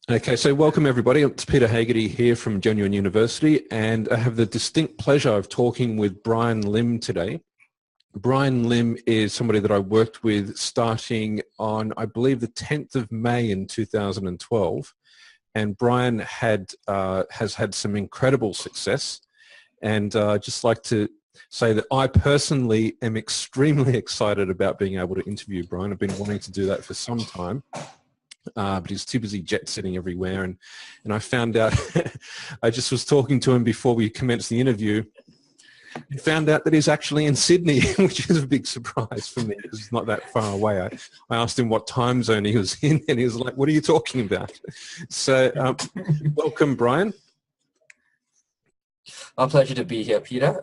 Okay, so welcome everybody. It's Peter Haggerty here from Genuine University, and I have the distinct pleasure of talking with Brian Lim today. Brian Lim is somebody that I worked with starting on, I believe, the 10th of May in 2012. And Brian has had some incredible success. And I'd just like to say that I personally am extremely excited about being able to interview Brian. I've been wanting to do that for some time. But he's too busy jet setting everywhere. And I found out, I just was talking to him before we commenced the interview, and found out that he's actually in Sydney, which is a big surprise for me because it's not that far away. I asked him what time zone he was in, and he was like, what are you talking about? So welcome, Brian. A pleasure to be here, Peter.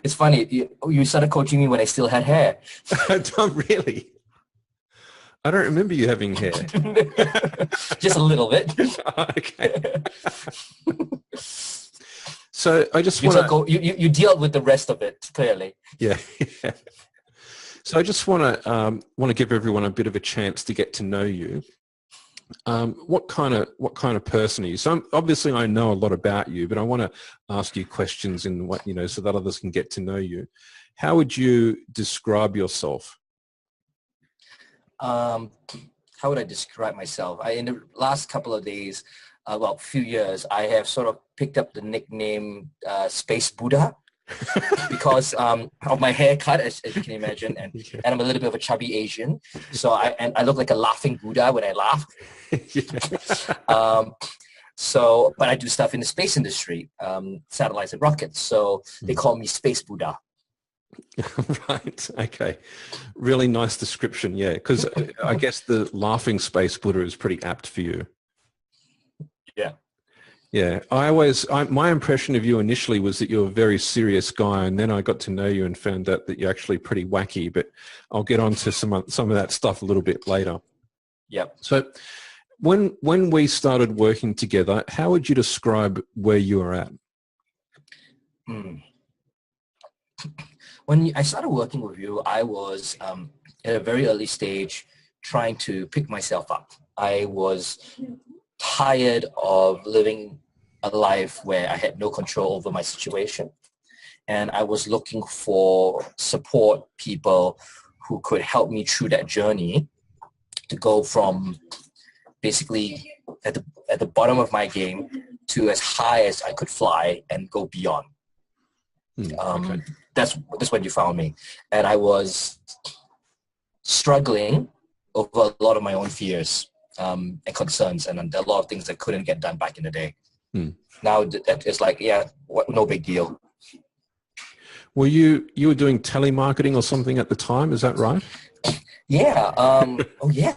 It's funny, you started coaching me when I still had hair. Really? I don't remember you having hair. Just a little bit. Okay. So I just want to... You deal with the rest of it, clearly. Yeah. So I just want to give everyone a bit of a chance to get to know you. What kind of person are you? So obviously I know a lot about you, but I want to ask you questions in what, so that others can get to know you. How would you describe yourself? How would I describe myself? In the last couple of days, few years, I have sort of picked up the nickname Space Buddha because of my haircut, as you can imagine, and I'm a little bit of a chubby Asian, so I look like a laughing Buddha when I laugh. But I do stuff in the space industry, satellites and rockets, so they call me Space Buddha. Right. Okay. Really nice description. Yeah. Because I guess the laughing Space Buddha is pretty apt for you. Yeah. Yeah. My impression of you initially was that you're a very serious guy, and then I got to know you and found out that you're actually pretty wacky, but I'll get onto some of that stuff a little bit later. Yeah. So when we started working together, how would you describe where you were at? When I started working with you, I was at a very early stage trying to pick myself up. I was tired of living a life where I had no control over my situation. And I was looking for support people who could help me through that journey to go from basically at the bottom of my game to as high as I could fly and go beyond. Okay. That's when you found me. And I was struggling over a lot of my own fears and concerns, and a lot of things that couldn't get done back in the day. Now it's like, no big deal. Well, you were doing telemarketing or something at the time, is that right? Yeah.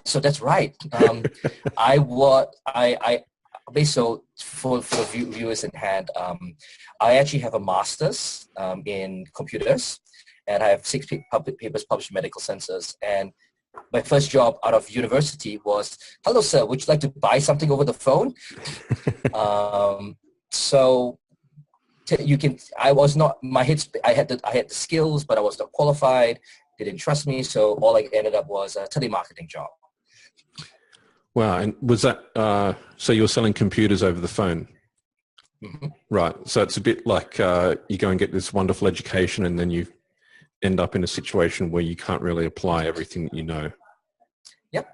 So that's right. So for viewers in hand, I actually have a master's in computers, and I have 6 papers published in medical sensors. And my first job out of university was, hello, sir, would you like to buy something over the phone? I had the skills, but I was not qualified. They didn't trust me. So all I ended up was a telemarketing job. Wow. And was that, so you were selling computers over the phone? Mm-hmm. Right. So it's a bit like you go and get this wonderful education, and then you end up in a situation where you can't really apply everything that you know. Yep.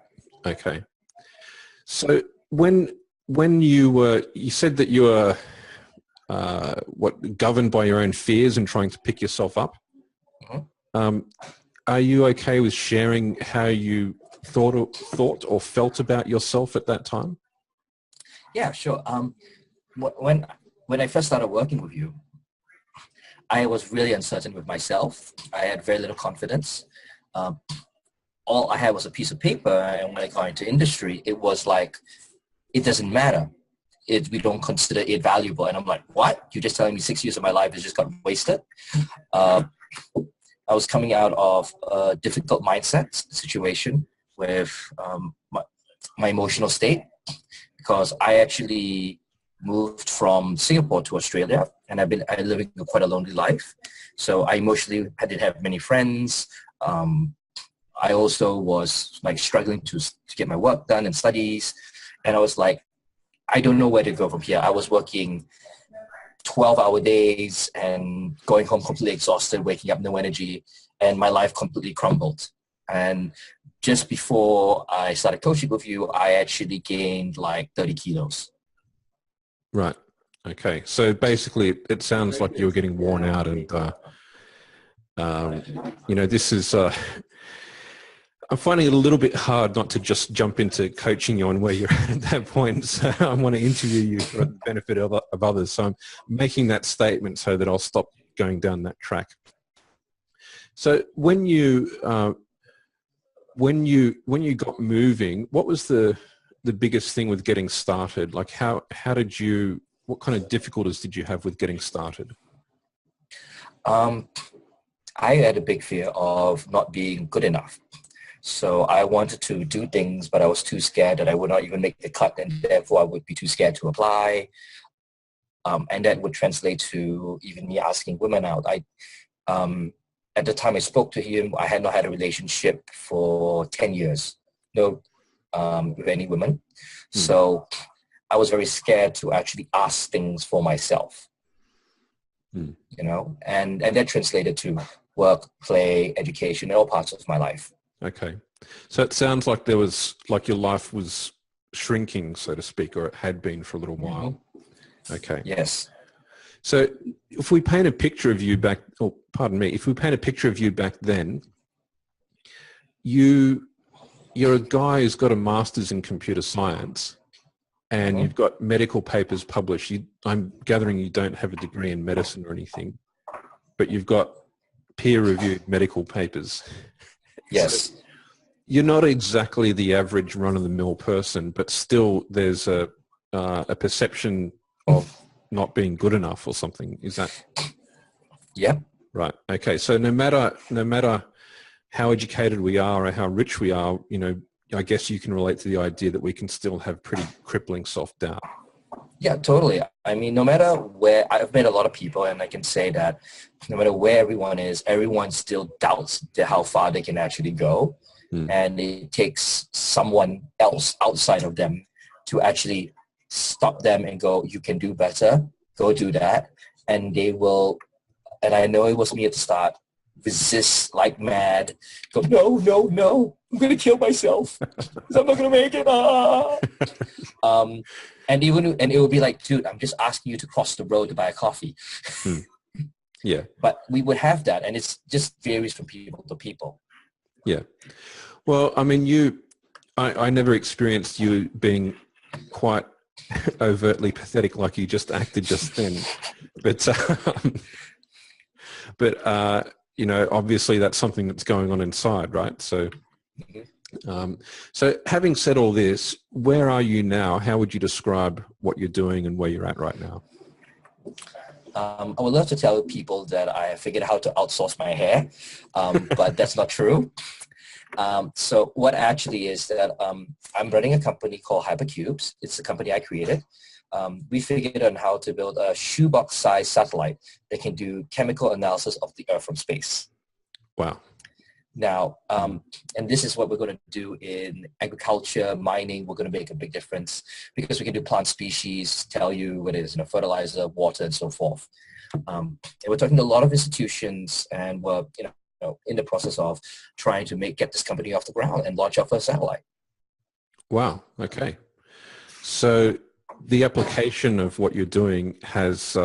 Okay. So when you said that you were governed by your own fears and trying to pick yourself up. Mm-hmm. Are you okay with sharing how you thought or felt about yourself at that time? Yeah, sure. When I first started working with you, I was really uncertain with myself. I had very little confidence. All I had was a piece of paper, and when I got into industry, it was like, it doesn't matter. We don't consider it valuable. And I'm like, what? You're just telling me 6 years of my life has just got wasted? I was coming out of a difficult mindset situation with my emotional state, because I actually moved from Singapore to Australia, and I living quite a lonely life. So I didn't have many friends. I also was like struggling to get my work done and studies. And I was like, I don't know where to go from here. I was working 12-hour days and going home completely exhausted, waking up no energy, and my life completely crumbled. And just before I started coaching with you, I actually gained like 30 kilos. Right. Okay. So basically, it sounds like you were getting worn out, and this is. I'm finding it a little bit hard not to just jump into coaching you on where you're at that point. So I want to interview you for the benefit of others. So I'm making that statement so that I'll stop going down that track. So when you got moving, what was the biggest thing with getting started? Like what kind of difficulties did you have with getting started? I had a big fear of not being good enough. So I wanted to do things, but I was too scared that I would not even make the cut, and therefore I would be too scared to apply. And that would translate to even me asking women out. At the time I spoke to him, I had not had a relationship for 10 years, no, with any women. So I was very scared to actually ask things for myself, and that translated to work, play, education, all parts of my life. Okay. So it sounds like there was, like your life was shrinking, so to speak, or it had been for a little while. Okay. Yes. So if we paint a picture of you if we paint a picture of you back then, you're a guy who's got a master's in computer science and you've got medical papers published. I'm gathering you don't have a degree in medicine or anything, but you've got peer-reviewed medical papers. Yes. So you're not exactly the average run-of-the-mill person, but still there's a perception of not being good enough or something. Is that? Yeah. Right. Okay. So no matter how educated we are or how rich we are, I guess you can relate to the idea that we can still have pretty crippling self-doubt. Yeah, totally. I mean, no matter where, I've met a lot of people, and I can say that no matter where everyone still doubts how far they can actually go. And it takes someone else outside of them to actually stop them and go, you can do better, go do that. And they will, and I know it was me at the start, resist like mad, go, no, I'm going to kill myself because I'm not going to make it. And it would be like, dude, I'm just asking you to cross the road to buy a coffee. Yeah. But we would have that, and it just varies from people to people. Yeah. Well, I mean, I never experienced you being quite overtly pathetic like you just acted just then. But obviously that's something that's going on inside, right? So, so having said all this, where are you now? How would you describe what you're doing and where you're at right now? I would love to tell people that I figured out how to outsource my hair, but that's not true. So what actually is that I'm running a company called Hypercubes. It's a company I created. We figured out how to build a shoebox-sized satellite that can do chemical analysis of the Earth from space. Wow. Now, and this is what we're going to do in agriculture, mining. We're going to make a big difference because we can do plant species, tell you what it is, fertilizer, water, and so forth. And we're talking to a lot of institutions, and we're in the process of trying to get this company off the ground and launch our first satellite. Wow. Okay. So the application of what you're doing has,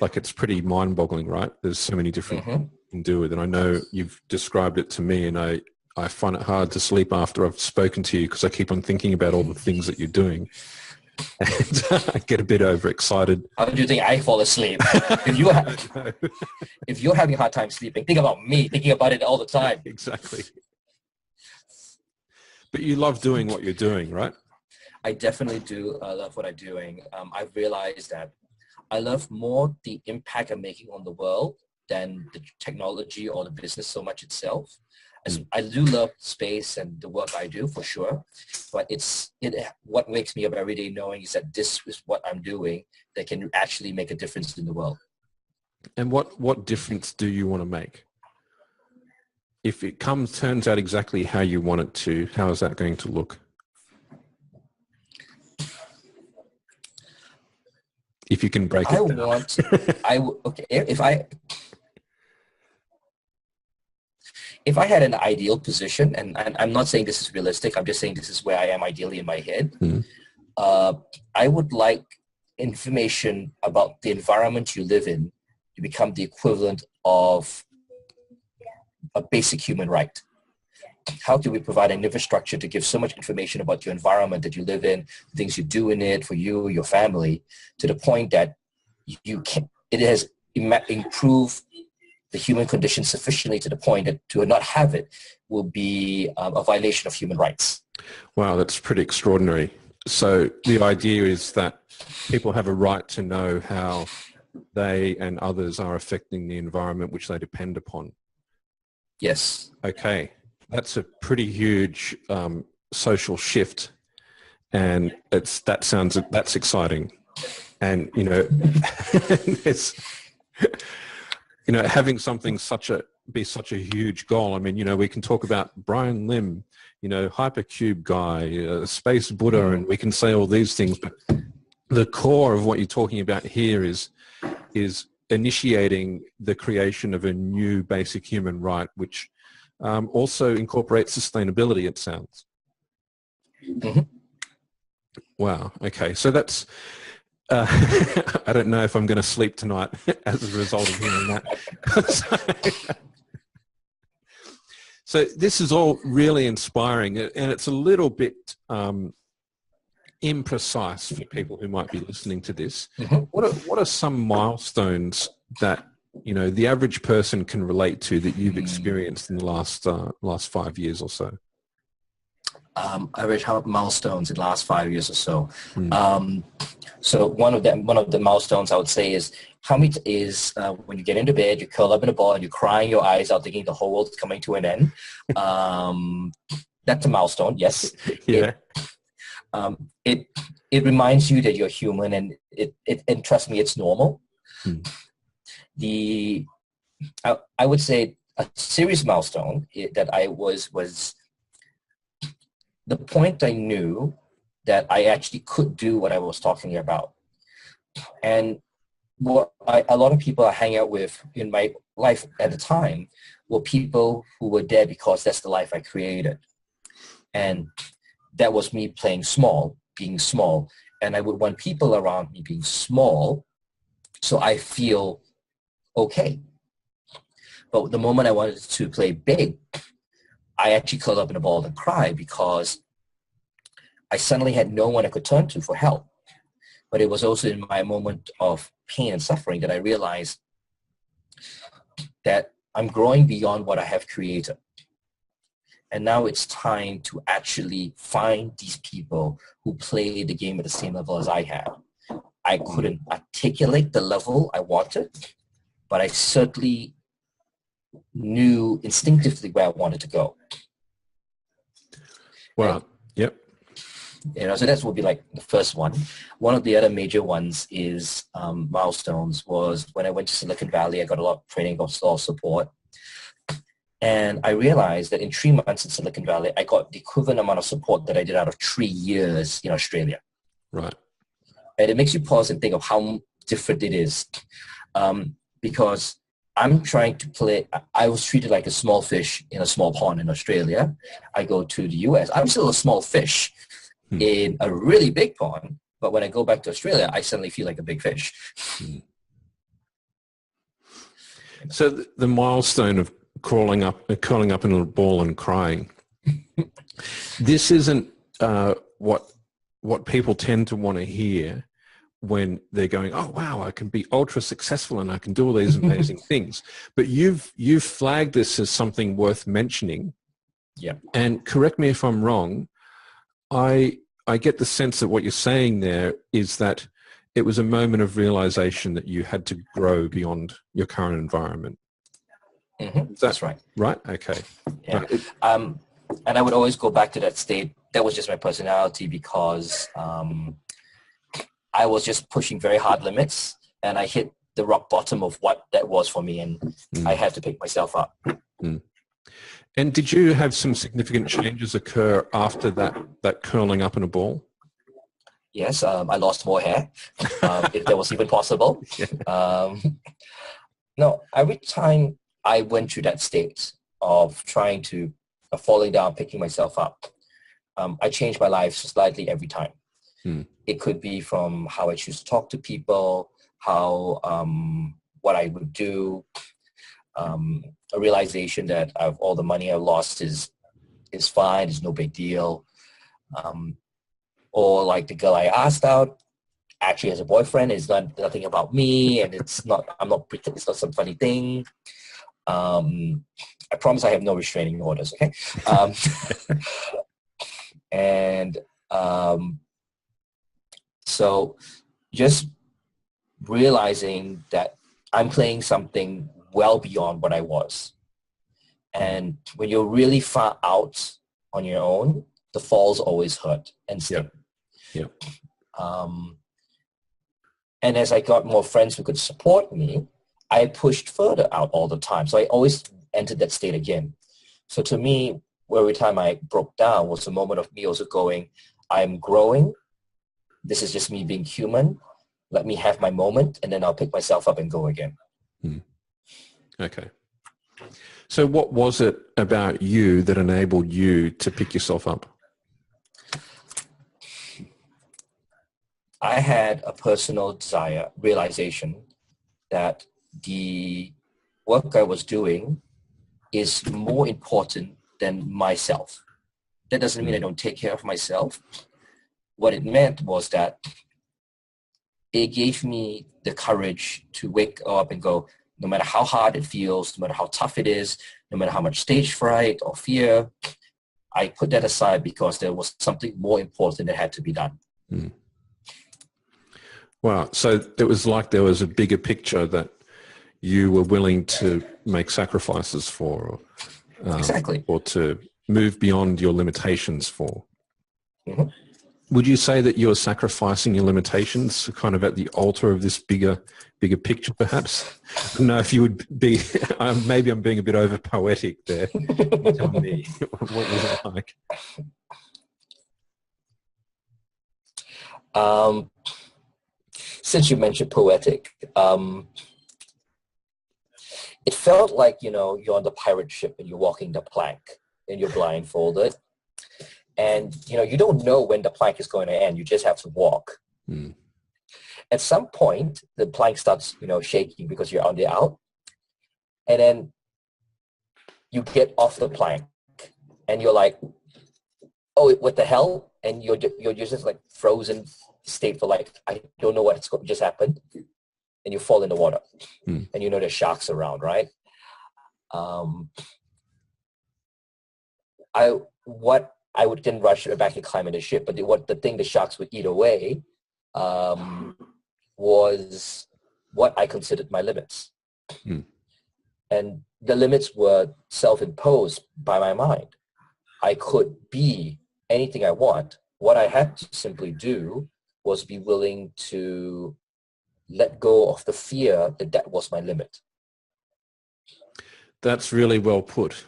it's pretty mind-boggling, right? There's so many different things you can do with it. And I know you've described it to me, and I find it hard to sleep after I've spoken to you because I keep on thinking about all the things that you're doing. And I get a bit overexcited. How do you think I fall asleep? If you're having a hard time sleeping, think about me thinking about it all the time. Exactly. But you love doing what you're doing, right? I definitely do love what I'm doing. I've realized that I love more the impact I'm making on the world than the technology or the business so much itself. I do love space and the work I do for sure, but what wakes me up every day knowing is that this is what I'm doing that can actually make a difference in the world. And what difference do you want to make? If it turns out exactly how you want it to, how is that going to look? if you can break it down. Okay, if I had an ideal position, and I'm not saying this is realistic, I'm just saying this is where I am ideally in my head. I would like information about the environment you live in to become the equivalent of a basic human right. How can we provide an infrastructure to give so much information about your environment that you live in, the things you do in it for you, your family, to the point that it has improved the human condition sufficiently to the point that to not have it will be a violation of human rights. Wow, that's pretty extraordinary. So the idea is that people have a right to know how they and others are affecting the environment which they depend upon. Yes. Okay, that's a pretty huge social shift, and that's exciting. And it's having something be such a huge goal. I mean, we can talk about Brian Lim, Hypercube Guy, Space Buddha, and we can say all these things, but the core of what you're talking about here is initiating the creation of a new basic human right, which also incorporates sustainability, it sounds. Mm-hmm. Wow. Okay. So that's, I don't know if I'm going to sleep tonight as a result of hearing that. So this is all really inspiring, and it's a little bit imprecise for people who might be listening to this. Mm-hmm. What are some milestones that the average person can relate to that you've experienced in the last 5 years or so? Average milestones in the last 5 years or so. So one of the milestones I would say is when you get into bed, you curl up in a ball and you're crying your eyes out, thinking the whole world is coming to an end. That's a milestone. Yes. Yeah. It reminds you that you're human, and and trust me, it's normal. I would say a serious milestone that I was the point I knew that I actually could do what I was talking about. And what a lot of people I hang out with in my life at the time were people who were there because that's the life I created. And that was me playing small, being small. And I would want people around me being small so I feel okay. But the moment I wanted to play big, I actually curled up in a ball and cried because I suddenly had no one I could turn to for help. But it was also in my moment of pain and suffering that I realized that I'm growing beyond what I have created. And now it's time to actually find these people who play the game at the same level as I have. I couldn't articulate the level I wanted, but I certainly knew instinctively where I wanted to go. Wow. Yep. So that would be like the first one. One of the other major ones is milestones was when I went to Silicon Valley. I got a lot of training, got a lot of support. And I realized that in 3 months in Silicon Valley, I got the equivalent amount of support that I did out of 3 years in Australia. Right. And it makes you pause and think of how different it is. Because I'm trying to play, I was treated like a small fish in a small pond in Australia. I go to the US. I'm still a small fish in a really big pond. But when I go back to Australia, I suddenly feel like a big fish. So the milestone of curling up in a ball and crying, this isn't what people tend to want to hear when they're going, oh, wow, I can be ultra successful and I can do all these amazing things. But you've flagged this as something worth mentioning. Yeah. And correct me if I'm wrong, I get the sense that what you're saying there is that it was a moment of realization that you had to grow beyond your current environment. That's right. Right? Okay. Yeah. And I would always go back to that state. That was just my personality because I was just pushing very hard limits, and I hit the rock bottom of what that was for me, and I had to pick myself up. And did you have some significant changes occur after that curling up in a ball? Yes, I lost more hair, if that was even possible. Yeah. No, every time I went through that state of trying to falling down, picking myself up, I changed my life slightly every time. Hmm. It could be from how I choose to talk to people, how what I would do, a realization that all the money I lost is fine, it's no big deal. Or like the girl I asked out actually has a boyfriend, it's nothing about me, and it's not some funny thing. I promise I have no restraining orders, okay? And so just realizing that I'm playing something well beyond what I was. And when you're really far out on your own, the falls always hurt and sting. Yep. And as I got more friends who could support me, I pushed further out all the time. So I always entered that state again. So to me, every time I broke down was a moment of me also going, I'm growing. This is just me being human. Let me have my moment, and then I'll pick myself up and go again. Okay. So what was it about you that enabled you to pick yourself up? I had a personal realization that the work I was doing is more important than myself. That doesn't mean I don't take care of myself. What it meant was that it gave me the courage to wake up and go, no matter how hard it feels, no matter how tough it is, no matter how much stage fright or fear, I put that aside because there was something more important that had to be done. Wow. So it was like there was a bigger picture that you were willing to make sacrifices for, Exactly. or to move beyond your limitations for. Mm-hmm. Would you say that you're sacrificing your limitations kind of at the altar of this bigger picture, perhaps? I don't know if you would be, maybe I'm being a bit over poetic there. Tell me, what was it like? Since you mentioned poetic, it felt like, you're on the pirate ship and you're walking the plank and you're blindfolded. And, you don't know when the plank is going to end. You just have to walk. At some point, the plank starts, shaking because you're on the out. And then you get off the plank and you're like, oh, what the hell? And you're just like frozen state for like, I don't know what just happened. And you fall in the water. And there's sharks around, right? I didn't rush back and climb in the ship, but the thing the sharks would eat away was what I considered my limits. And the limits were self-imposed by my mind. I could be anything I want. What I had to simply do was be willing to let go of the fear that was my limit. That's really well put.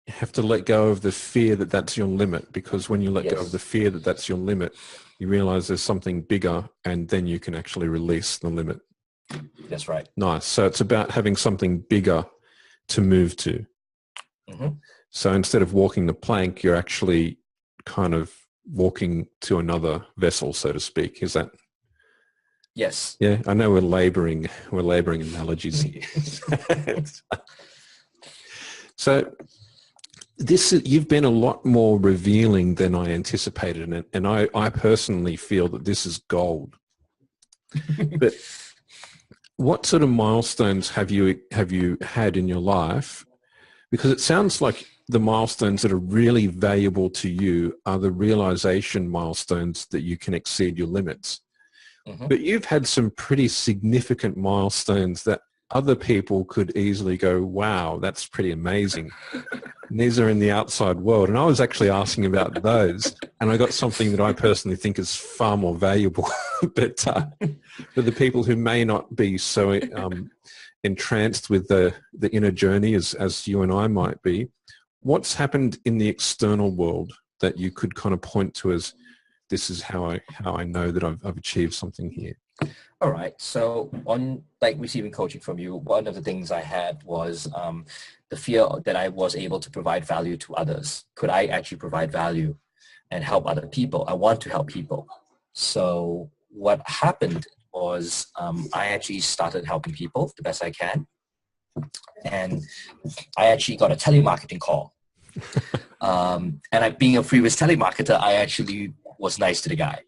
You have to let go of the fear that that's your limit, because when you let go of the fear that that's your limit, you realize there's something bigger, and then you can actually release the limit. That's right. Nice. So it's about having something bigger to move to. So instead of walking the plank, you're actually kind of walking to another vessel, so to speak. Is that? Yes. Yeah, I know we're laboring analogies here. So you've been a lot more revealing than I anticipated, and I personally feel that this is gold. But what sort of milestones have you had in your life? Because it sounds like the milestones that are really valuable to you are the realization milestones that you can exceed your limits. But you've had some pretty significant milestones that other people could easily go, wow, that's pretty amazing. And these are in the outside world. And I was actually asking about those, and I got something that I personally think is far more valuable. But for the people who may not be so entranced with the inner journey as you and I might be, what's happened in the external world that you could kind of point to as this is how I know that I've achieved something here? All right. So on like receiving coaching from you, one of the things I had was the fear that I was able to provide value to others. Could I actually provide value and help other people? I want to help people. So what happened was I actually started helping people the best I can. And I actually got a telemarketing call. And being a previous telemarketer, I actually was nice to the guy.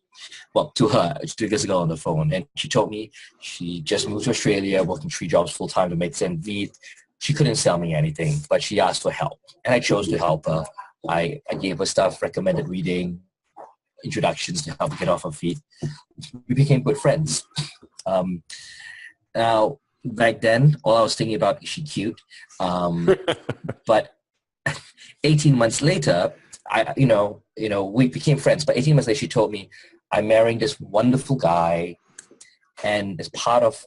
Well, to her, to this girl on the phone. And she told me she just moved to Australia, working 3 jobs full-time to make ends meet. She couldn't sell me anything, but she asked for help. And I chose to help her. I gave her stuff, recommended reading, introductions to help her get off her feet. We became good friends. Now, back then, all I was thinking about is she cute. But 18 months later, we became friends. But 18 months later, she told me, I'm marrying this wonderful guy. And as part of,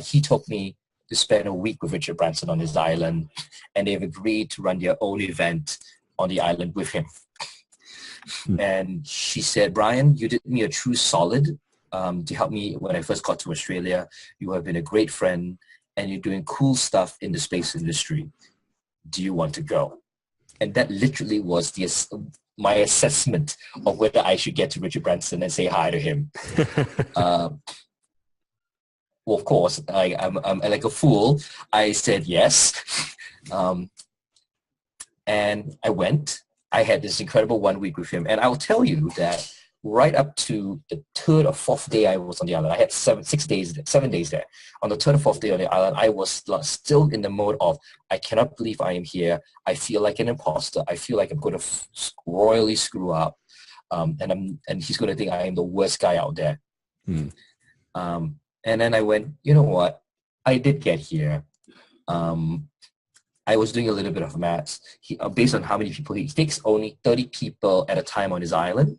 he took me to spend a week with Richard Branson on his island. And they've agreed to run their own event on the island with him. And she said, Brian, you did me a true solid to help me when I first got to Australia. You have been a great friend and you're doing cool stuff in the space industry. Do you want to go? And that literally was my assessment of whether I should get to Richard Branson and say hi to him. Well, of course, I'm like a fool. I said yes. And I went. I had this incredible 1 week with him. And I will tell you that right up to the 3rd or 4th day I was on the island, I had 7 days there. On the 3rd or 4th day on the island, I was still in the mode of, I cannot believe I am here. I feel like an imposter. I feel like I'm going to royally screw up. And he's going to think I am the worst guy out there. And then I went, you know what? I did get here. I was doing a little bit of maths. Based on how many people he takes, only 30 people at a time on his island.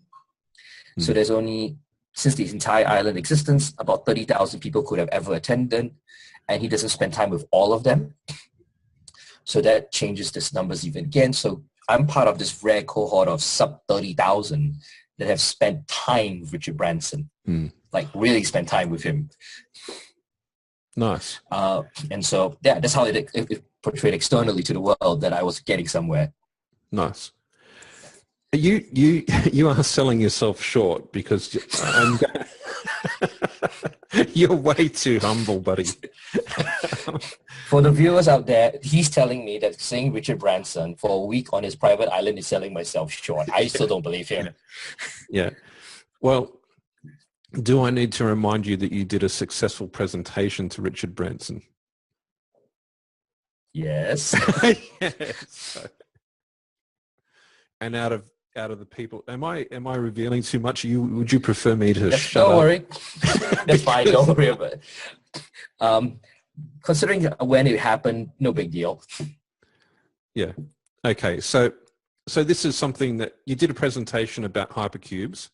So there's only, since the entire island existence, about 30,000 people could have ever attended, and he doesn't spend time with all of them. So that changes this numbers even again. So I'm part of this rare cohort of sub 30,000 that have spent time with Richard Branson, like really spent time with him. Nice. And so, yeah, that's how it portrayed externally to the world that I was getting somewhere. Nice. You are selling yourself short because you're way too humble, buddy. For the viewers out there, he's telling me that seeing Richard Branson for a week on his private island is selling myself short. I still don't believe him. Yeah. Well, do I need to remind you that you did a successful presentation to Richard Branson? Yes. Yes. And out of the people, am I revealing too much? Would you prefer me to shut up? Don't worry. That's fine. Don't worry about it. Considering when it happened, no big deal. Yeah. Okay. So this is something that you did a presentation about hypercubes.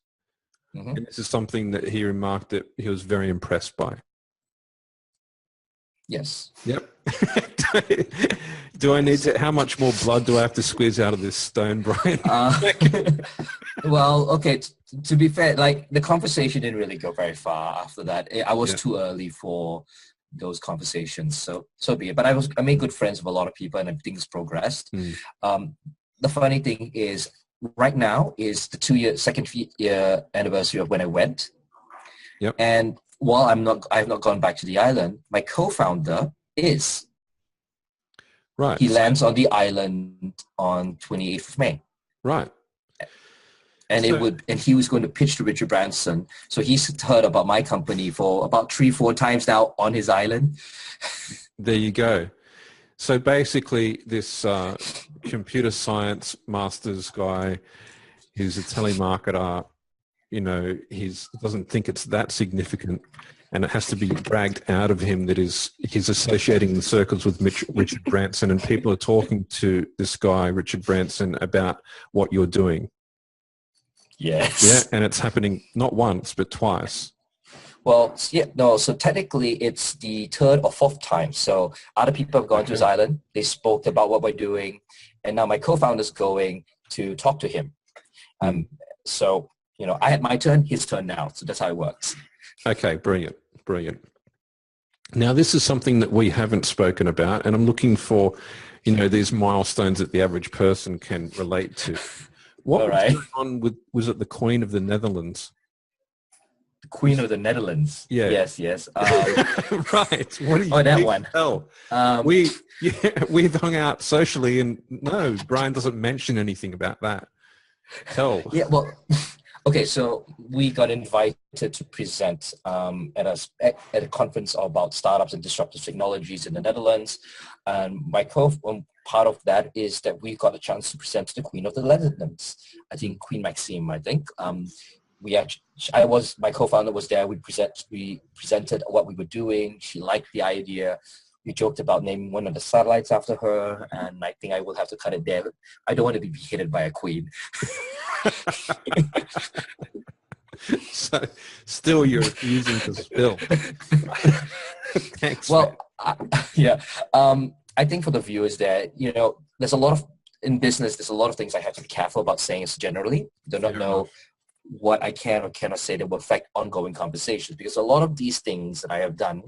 Mm-hmm. And this is something that he remarked that he was very impressed by. Yes. Yep. Do I need to, how much more blood do I have to squeeze out of this stone, Brian? Well, okay, to be fair, like the conversation didn't really go very far after that. I was too early for those conversations, so be it. But I made good friends with a lot of people and things progressed. The funny thing is, right now is the second year anniversary of when I went. Yep. And while I've not gone back to the island, my co-founder is. Right. He lands on the island on 28th of May. Right. And he was going to pitch to Richard Branson. So he's heard about my company for about 3-4 times now on his island. There you go. So basically this computer science master's guy who's a telemarketer, he doesn't think it's that significant, and it has to be dragged out of him that he's associating the circles with Richard Branson, and people are talking to this guy, Richard Branson, about what you're doing. Yes. Yeah, and it's happening not once, but twice. Well, yeah, no, so technically it's the 3rd or 4th time. So other people have gone to his island, they spoke about what we're doing, and now my co-founder's going to talk to him. So I had my turn, his turn now. So that's how it works. Okay, brilliant, brilliant. Now, this is something that we haven't spoken about, and I'm looking for, these milestones that the average person can relate to. What All was right. going on with, was it the Queen of the Netherlands? The Queen of the Netherlands. Yeah. Yes. Right. What do you that one. tell? We've hung out socially, and no, Brian doesn't mention anything about that. Tell. Yeah, well, okay, so we got invited to present at a conference about startups and disruptive technologies in the Netherlands. And part of that is that we got a chance to present to the Queen of the Netherlands. I think Queen Maxime, I think. My co-founder was there. We presented what we were doing. She liked the idea. We joked about naming one of the satellites after her, and I think I will have to cut it there. I don't want to be beheaded by a queen. So, still you're refusing to spill. Thanks. Well, I think for the viewers there, there's a lot of, in business, there's a lot of things I have to be careful about saying generally. I do not know what I can or cannot say that will affect ongoing conversations, because a lot of these things that I have done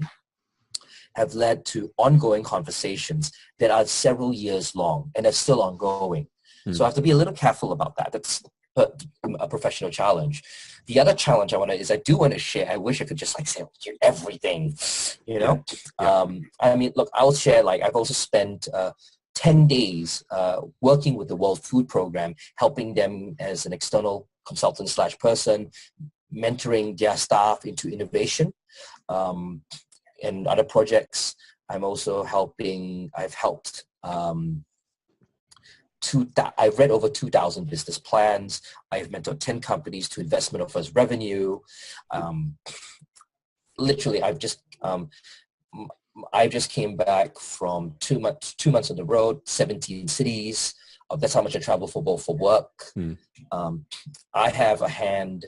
have led to ongoing conversations that are several years long and are still ongoing. So I have to be a little careful about that. That's a professional challenge. The other challenge I do want to share. I wish I could just say everything, Yeah. I mean, look, I'll share, I've also spent 10 days working with the World Food Program, helping them as an external consultant / person, mentoring their staff into innovation. And other projects, I've helped, I've read over 2,000 business plans. I've mentored 10 companies to investment of first revenue. Literally, I just came back from 2 months on the road, 17 cities. That's how much I travel for work. I have a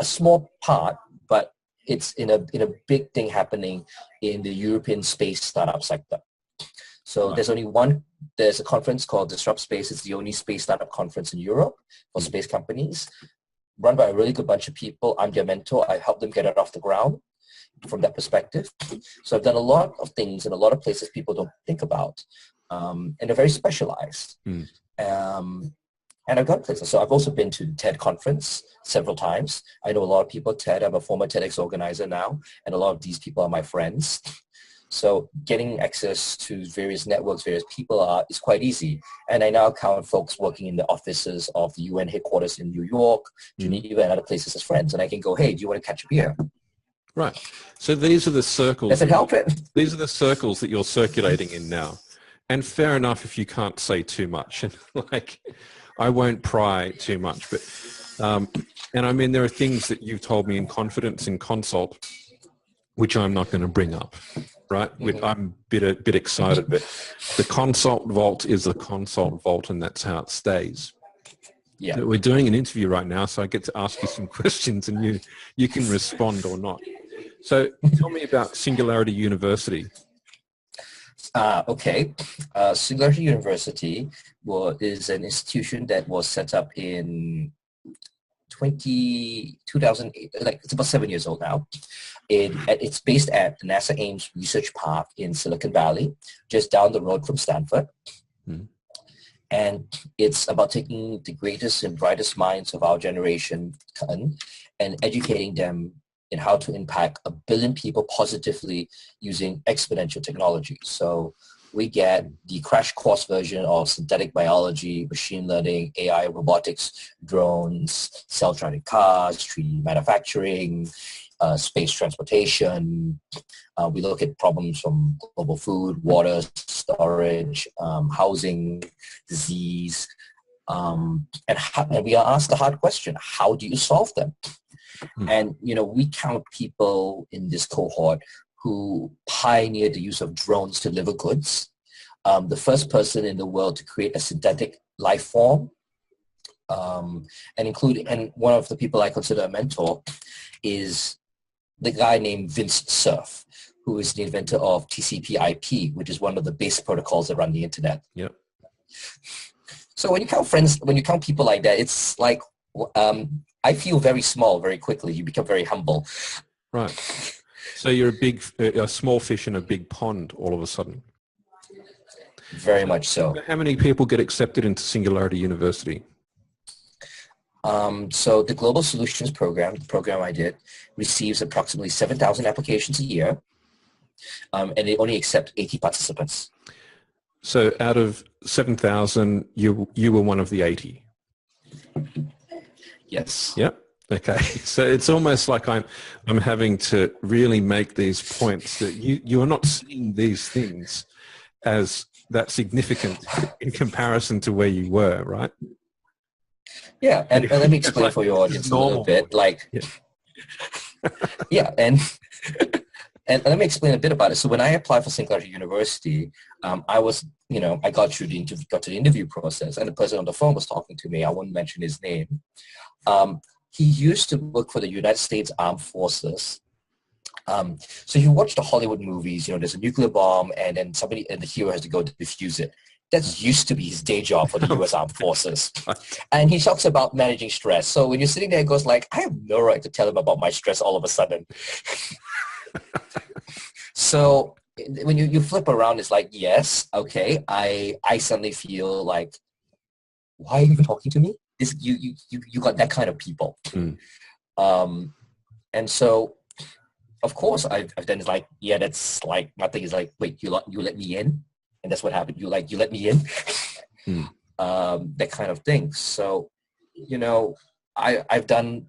small part, but it's in a big thing happening in the European space startup sector. So there's a conference called Disrupt Space. It's the only space startup conference in Europe for space companies, run by a really good bunch of people. I'm their mentor. I help them get it off the ground from that perspective. So I've done a lot of things in a lot of places people don't think about. And they're very specialized. And I've gone places. So I've also been to the TED conference several times. I know a lot of people at TED. I'm a former TEDx organizer now, and a lot of these people are my friends. So getting access to various networks, various people is quite easy. And I now count folks working in the offices of the UN headquarters in New York, Geneva, and other places as friends. And I can go, hey, do you want to catch a beer? Right. So these are the circles. Does it help it? These are the circles that you're circulating in now. And fair enough if you can't say too much. And I won't pry too much. But and I mean, there are things that you've told me in confidence in consult, which I'm not going to bring up. Right? I'm a bit excited, but the consult vault is the consult vault, and that's how it stays. Yeah. So we're doing an interview right now, so I get to ask you some questions, and you can respond or not. So tell me about Singularity University. Okay. Singularity University is an institution that was set up in 2008, it's about 7 years old now. It's based at the NASA Ames Research Park in Silicon Valley, just down the road from Stanford. And it's about taking the greatest and brightest minds of our generation and educating them in how to impact 1 billion people positively using exponential technology. So we get the crash course version of synthetic biology, machine learning, AI, robotics, drones, self-driving cars, 3D manufacturing, space transportation. We look at problems from global food, water, storage, housing, disease, and we are asked the hard question: how do you solve them? And we count people in this cohort who pioneered the use of drones to deliver goods. The first person in the world to create a synthetic life form, and one of the people I consider a mentor is the guy named Vince Cerf, who is the inventor of TCP/IP, which is one of the basic protocols that run the internet. Yep. So when you count people like that, it's like I feel very small very quickly. You become very humble. Right. So you're a small fish in a big pond all of a sudden. Very much so. How many people get accepted into Singularity University? So the Global Solutions Program, the program I did, receives approximately 7,000 applications a year, and they only accept 80 participants. So out of 7,000, you were one of the 80? Yes. Yep. Okay. So it's almost like I'm having to really make these points that you are not seeing these things as that significant in comparison to where you were, right? Yeah, and let me explain for your audience a little bit. Like, yeah, and let me explain a bit about it. So when I applied for Singularity University, I was, I got to the interview process, and the person on the phone was talking to me. I won't mention his name. He used to work for the United States Armed Forces. So you watch the Hollywood movies, there's a nuclear bomb, and then the hero has to go to defuse it. That's used to be his day job for the U.S. Armed Forces. And he talks about managing stress. So when you're sitting there, it goes like, I have no right to tell him about my stress all of a sudden. So when you flip around, it's like, yes, okay, I suddenly feel like, why are you talking to me? You got that kind of people. And so, of course, I've done like, yeah, that's like, my thing is like, wait, you let me in? And that's what happened. You let me in? That kind of thing. So, I've done,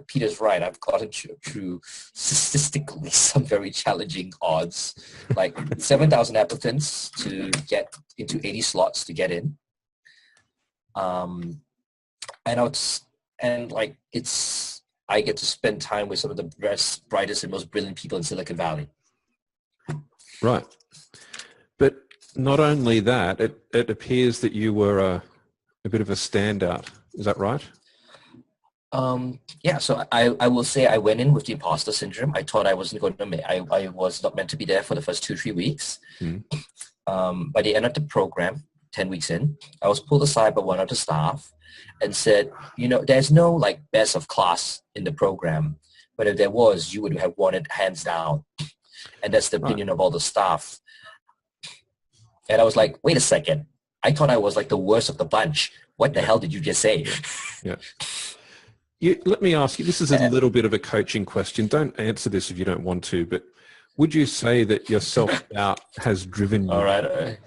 Peter's right, I've gotten through statistically some very challenging odds, like 7,000 applicants to get into 80 slots to get in. I get to spend time with some of the best, brightest, and most brilliant people in Silicon Valley. Right. But not only that, it appears that you were a bit of a standout. Is that right? Yeah, so I will say I went in with the imposter syndrome. I thought I wasn't going to I was not meant to be there for the first 2-3 weeks. By the end of the program, 10 weeks in, I was pulled aside by one of the staff and said, there's no like best of class in the program, but if there was, you would have won it hands down. And that's the opinion of all the staff. And I was like, wait a second. I thought I was like the worst of the bunch. What the hell did you just say? Yeah. Let me ask you, this is a little bit of a coaching question. Don't answer this if you don't want to, but would you say that your self-doubt has driven you? All right.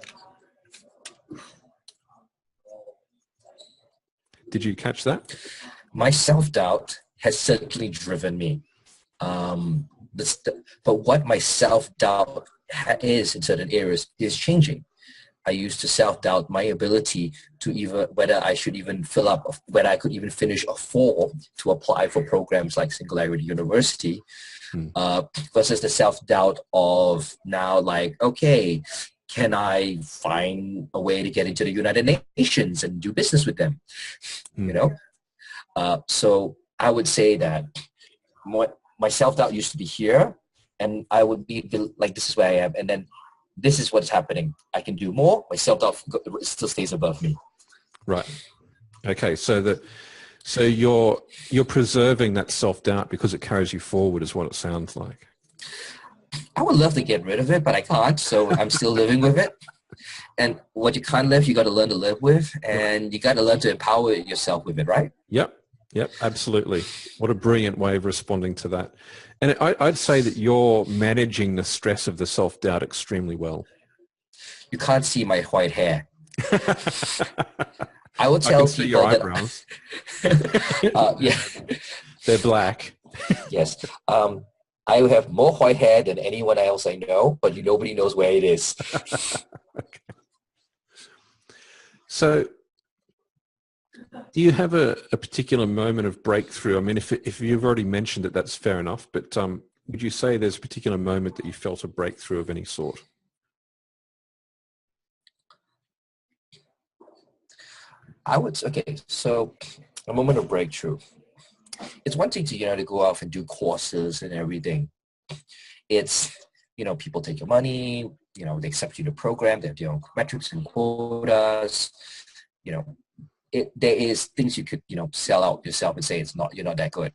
Did you catch that? My self-doubt has certainly driven me. But what my self-doubt is in certain areas is changing. I used to self-doubt my ability to whether I could even finish a form to apply for programs like Singularity University, versus the self-doubt of now like, okay, can I find a way to get into the United Nations and do business with them? So I would say that my self-doubt used to be here, and I would be like, this is where I am, and then this is what's happening. I can do more. My self-doubt still stays above me. Right. Okay. So you're preserving that self-doubt because it carries you forward, is what it sounds like. I would love to get rid of it, but I can't. So I'm still living with it. And what you can't live, you got to learn to live with, and you got to learn to empower yourself with it, right? Yep, absolutely. What a brilliant way of responding to that. And I'd say that you're managing the stress of the self-doubt extremely well. You can't see my white hair. I will tell I can see people your eyebrows. Yeah. They're black. Yes. I have more white hair than anyone else I know, but nobody knows where it is. Okay. So do you have a particular moment of breakthrough? I mean, if you've already mentioned it, that's fair enough. But would you say there's a particular moment that you felt a breakthrough of any sort? Okay, so a moment of breakthrough. It's one thing to go off and do courses and everything. It's people take your money, they accept you the program, they have their own metrics and quotas. there is things you could, sell out yourself and say you're not that good.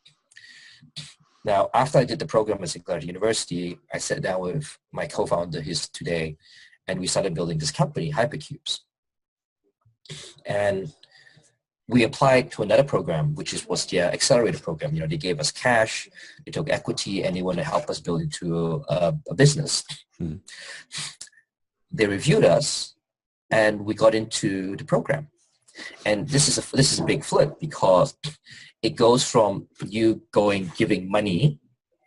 Now, after I did the program at Singularity University, I sat down with my co-founder, he's today, and we started building this company, Hypercubes. And we applied to another program, which was their accelerator program. They gave us cash, they took equity, and they want to help us build into a business. They reviewed us, and we got into the program. And this is a big flip, because it goes from you giving money,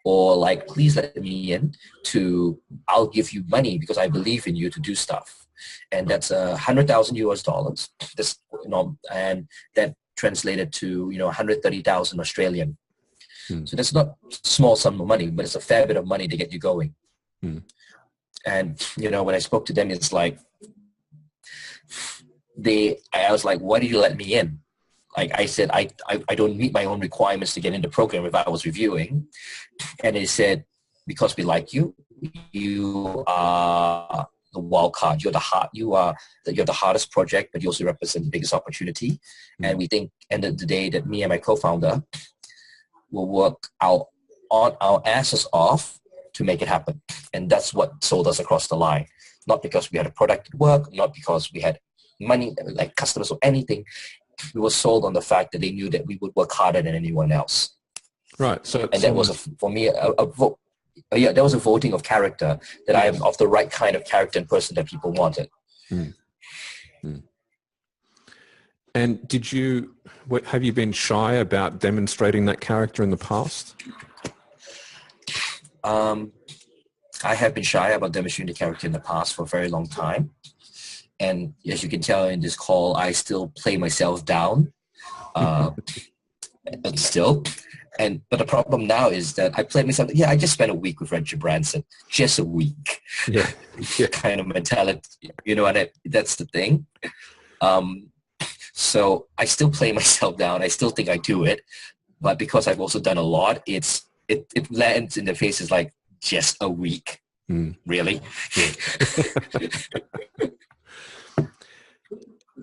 or like, please let me in, to I'll give you money because I believe in you to do stuff. And that's $100,000 US. This, and that translated to 130,000 Australian. So that's not a small sum of money, but it's a fair bit of money to get you going. And when I spoke to them, it's like I was like, why did you let me in? Like I said, I don't meet my own requirements to get in the program if I was reviewing. And they said, because we like you, you are the wild card. You're the hardest project, but you also represent the biggest opportunity. And we think, end of the day, that me and my co-founder will work out on our asses off to make it happen. And that's what sold us across the line. Not because we had a product at work, not because we had money, like customers or anything. We were sold on the fact that they knew that we would work harder than anyone else. Right. So, and that was for me that was a voting of character, that I am of the right kind of character and person that people wanted. And have you been shy about demonstrating that character in the past? I have been shy about demonstrating the character in the past for a very long time. And as you can tell in this call, I still play myself down, but still. But the problem now is that I play myself. I just spent a week with Richard Branson, just a week. Yeah. Kind of mentality, and that's the thing. So I still play myself down. I still think I do it, but because I've also done a lot, it lands in the faces like just a week. Really.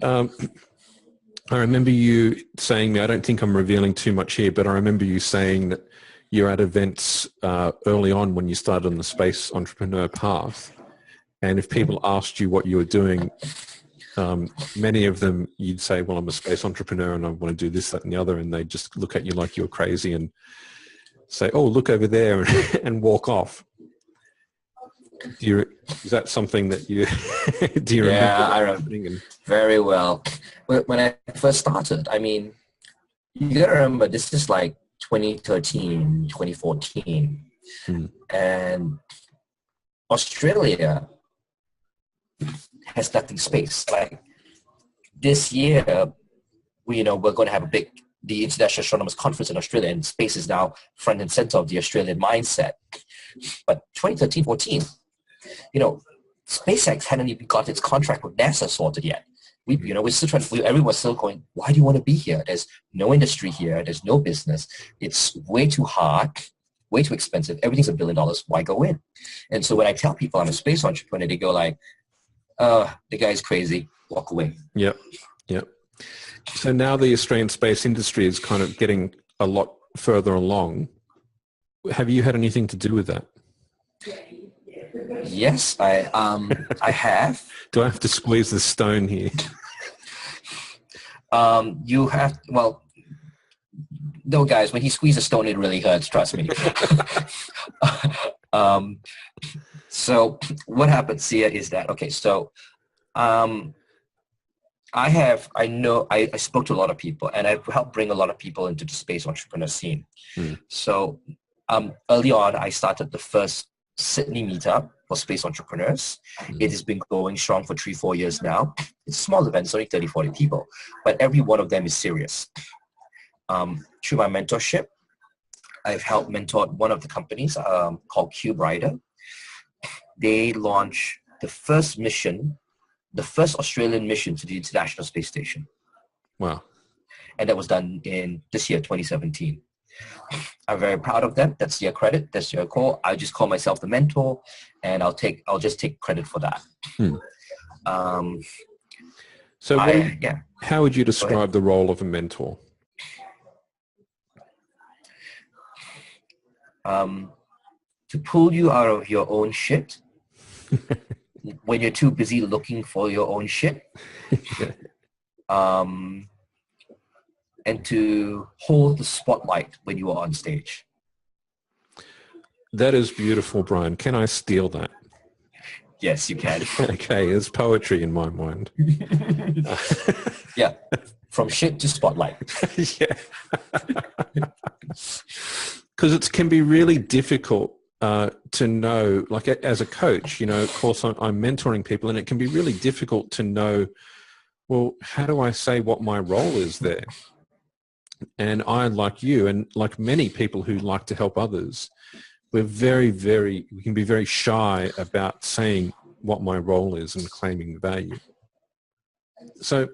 I remember you saying, I don't think I'm revealing too much here, but I remember you saying that you're at events early on when you started on the space entrepreneur path. And if people asked you what you were doing, many of them, you'd say, well, I'm a space entrepreneur and I want to do this, that, and the other. And they just look at you like you're crazy and say, oh, look over there, and walk off. Is that something that you do you remember? Yeah, I remember very well. When I first started, you gotta remember, this is like 2013, 2014. And Australia has nothing space. Like this year, we're going to have the International Astronomers Conference in Australia, and space is now front and center of the Australian mindset. But 2013, 14, SpaceX hadn't even got its contract with NASA sorted yet. We're still everyone's still going, why do you want to be here? There's no industry here. There's no business. It's way too hard, way too expensive. Everything's $1 billion. Why go in? And so when I tell people I'm a space entrepreneur, they go like, the guy's crazy. Walk away. Yep. So now the Australian space industry is kind of getting a lot further along. Have you had anything to do with that? Yes, I have. Do I have to squeeze the stone here? You have, no, guys, when he squeezes a stone, it really hurts, trust me. So what happens here is that, okay, so I spoke to a lot of people, and I've helped bring a lot of people into the space entrepreneur scene. So early on, I started the first Sydney meetup for space entrepreneurs. It has been going strong for 3-4 years now. It's a small event, it's only 30-40 people, but every one of them is serious. Through my mentorship, I've helped mentor one of the companies called Cube Rider. They launched the first Australian mission to the International Space Station. Wow. And that was done in this year, 2017. I'm very proud of them. That's their credit. That's their call. I just call myself the mentor, and I'll just take credit for that. So Yeah. how would you describe the role of a mentor? To pull you out of your own shit when you're too busy looking for your own shit. And to hold the spotlight when you are on stage. That is beautiful, Brian. Can I steal that? Yes, you can. Okay, it's poetry in my mind. Yeah, from shit to spotlight. Yeah. Because it can be really difficult to know, like as a coach, of course I'm mentoring people, and it can be really difficult to know, well, how do I say what my role is there? And I, like you, and like many people who like to help others, we can be very shy about saying what my role is and claiming value. So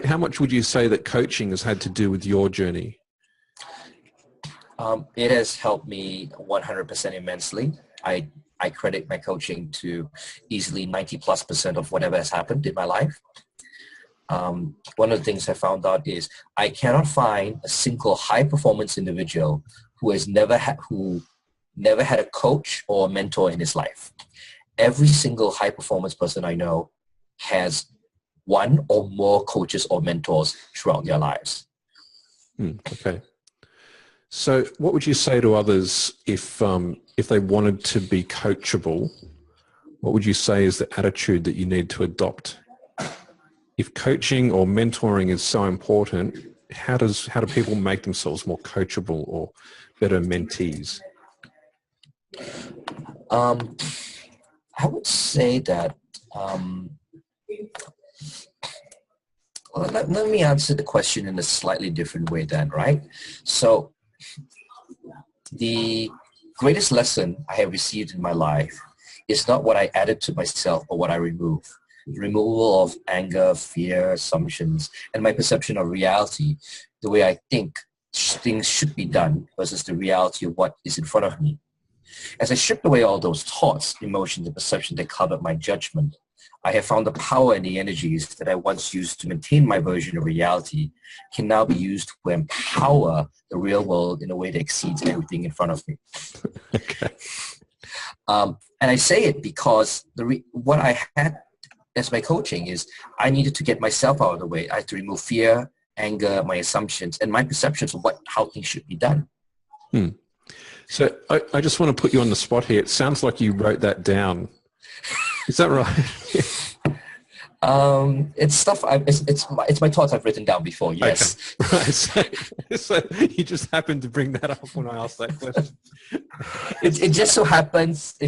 how much would you say that coaching has had to do with your journey? It has helped me 100% immensely. I credit my coaching to easily 90+% of whatever has happened in my life. One of the things I found out is I cannot find a single high-performance individual who never had a coach or a mentor in his life. Every single high-performance person I know has one or more coaches or mentors throughout their lives. Okay. So what would you say to others if they wanted to be coachable? What would you say is the attitude that you need to adopt? If coaching or mentoring is so important, how do people make themselves more coachable or better mentees? I would say that let me answer the question in a slightly different way then, right? So the greatest lesson I have received in my life is not what I added to myself, but what I remove. The removal of anger, fear, assumptions, and my perception of reality, the way I think things should be done versus the reality of what is in front of me. As I stripped away all those thoughts, emotions, and perception that covered my judgment, I have found the power and the energies that I once used to maintain my version of reality can now be used to empower the real world in a way that exceeds everything in front of me. Okay. And I say it because what I had as my coaching is I needed to get myself out of the way. I had to remove fear, anger, my assumptions, and my perceptions of how things should be done. So I just want to put you on the spot here. It sounds like you wrote that down. Is that right? It's stuff. It's my thoughts I've written down before. Yes. Okay. Right. So you just happened to bring that up when I asked that question. It just so happens. I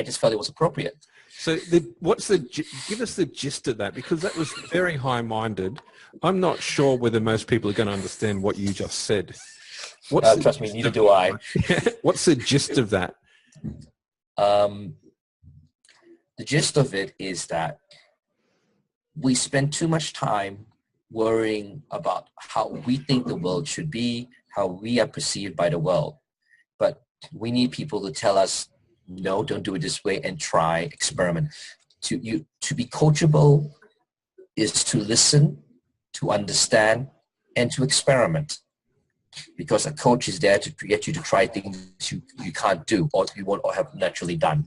just felt it was appropriate. So give us the gist of that, because that was very high-minded. I'm not sure whether most people are going to understand what you just said. Trust me, neither do I. What's the gist of that? The gist of it is that we spend too much time worrying about how we think the world should be, how we are perceived by the world. But we need people to tell us, no, don't do it this way, and try, experiment. To be coachable is to listen, to understand, and to experiment. Because a coach is there to get you to try things you can't do or you won't have naturally done.